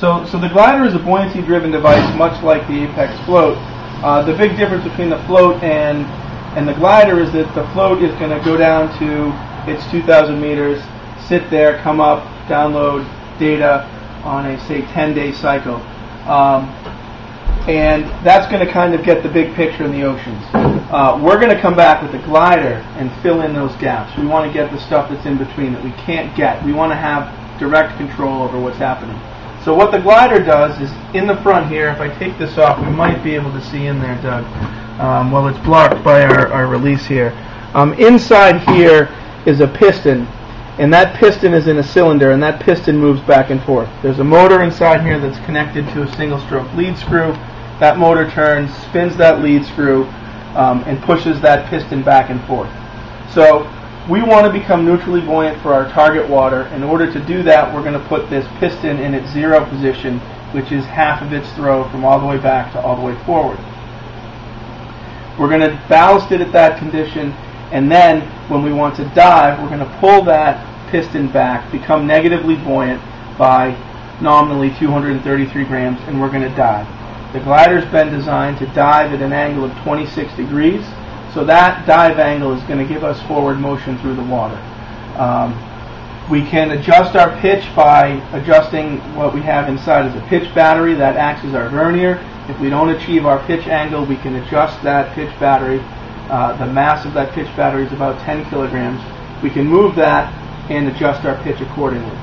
So the glider is a buoyancy-driven device, much like the Apex float. The big difference between the float and the glider is that the float is going to go down to its 2,000 meters, sit there, come up, download data on a, say, 10-day cycle. And that's going to kind of get the big picture in the oceans. We're going to come back with the glider and fill in those gaps. We want to get the stuff that's in between that we can't get. We want to have direct control over what's happening. So what the glider does is, in the front here, if I take this off, we might be able to see in there, Doug. Well, it's blocked by our release here. Inside here is a piston, and that piston is in a cylinder, and that piston moves back and forth. There's a motor inside here that's connected to a single-stroke lead screw. That motor turns, spins that lead screw, and pushes that piston back and forth. So we want to become neutrally buoyant for our target water. In order to do that, we're going to put this piston in its zero position, which is half of its throw from all the way back to all the way forward. We're going to ballast it at that condition, and then when we want to dive, we're going to pull that piston back, become negatively buoyant by nominally 233 grams, and we're going to dive. The glider's been designed to dive at an angle of 26 degrees, so that dive angle is going to give us forward motion through the water. We can adjust our pitch by adjusting what we have inside as a pitch battery. That acts as our vernier. If we don't achieve our pitch angle, we can adjust that pitch battery. The mass of that pitch battery is about 10 kilograms. We can move that and adjust our pitch accordingly.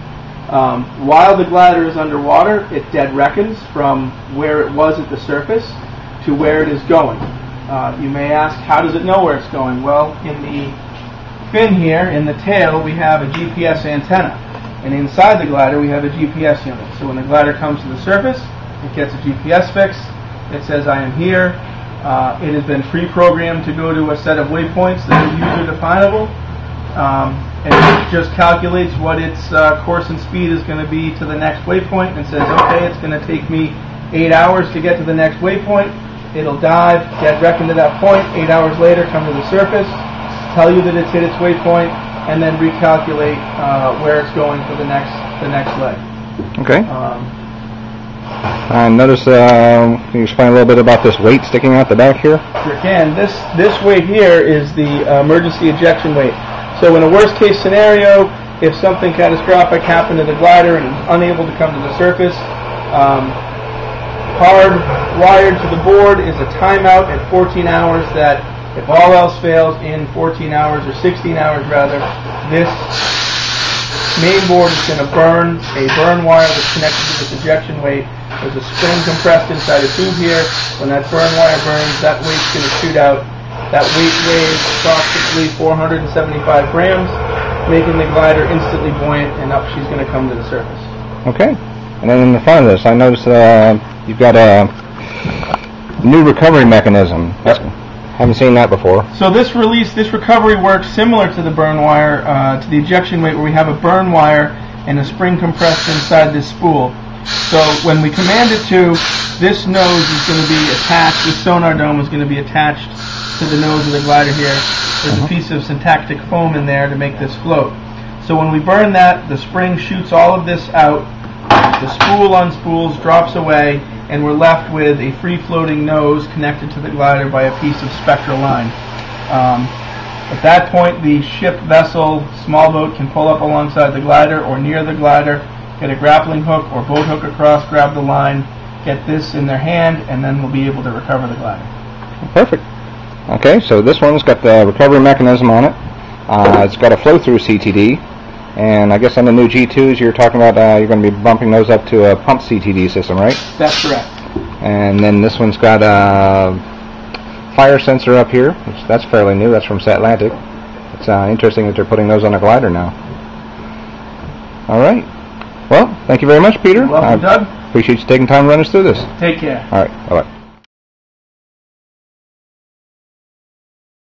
While the glider is underwater, it dead reckons from where it was at the surface to where it is going. You may ask, how does it know where it's going? Well, in the fin here, in the tail, we have a GPS antenna. And inside the glider, we have a GPS unit. So when the glider comes to the surface, it gets a GPS fix. It says, I am here. It has been pre-programmed to go to a set of waypoints that are user-definable. And it just calculates what its course and speed is going to be to the next waypoint and says, okay, it's going to take me 8 hours to get to the next waypoint. It'll dive, get reckon to that point, 8 hours later come to the surface, tell you that it's hit its waypoint, and then recalculate where it's going for the next leg. Okay. Notice, can you explain a little bit about this weight sticking out the back here? Sure can. This weight here is the emergency ejection weight. So in a worst case scenario, if something catastrophic happened to the glider and it's unable to come to the surface, hard-wired to the board is a timeout at 14 hours that if all else fails in 14 hours, or 16 hours rather, this main board is going to burn a burn wire that's connected to this ejection weight. There's a spring compressed inside a tube here. When that burn wire burns, that weight's going to shoot out. That weight weighs approximately 475 grams, making the glider instantly buoyant, and up she's going to come to the surface. Okay. And then in the front of this, I noticed you've got a new recovery mechanism. Yep. Haven't seen that before. So this recovery works similar to the burn wire, to the ejection weight, where we have a burn wire and a spring compressed inside this spool. So when we command it to, this nose is going to be attached, this sonar dome is going to be attached to the nose of the glider here. There's a piece of syntactic foam in there to make this float. So when we burn that, the spring shoots all of this out, the spool unspools, drops away, and we're left with a free-floating nose connected to the glider by a piece of spectral line. At that point, the ship, vessel, small boat can pull up alongside the glider or near the glider, get a grappling hook or boat hook across, grab the line, get this in their hand, and then we'll be able to recover the glider. Perfect. Okay, so this one's got the recovery mechanism on it. It's got a flow-through CTD, and I guess on the new G2s you're talking about you're going to be bumping those up to a pump CTD system, right? That's correct. And then this one's got a fire sensor up here, which that's fairly new. That's from Satlantic. It's interesting that they're putting those on a glider now. All right. Well, thank you very much, Peter. You're welcome, Doug. Appreciate you taking time to run us through this. Take care. All right. Bye-bye.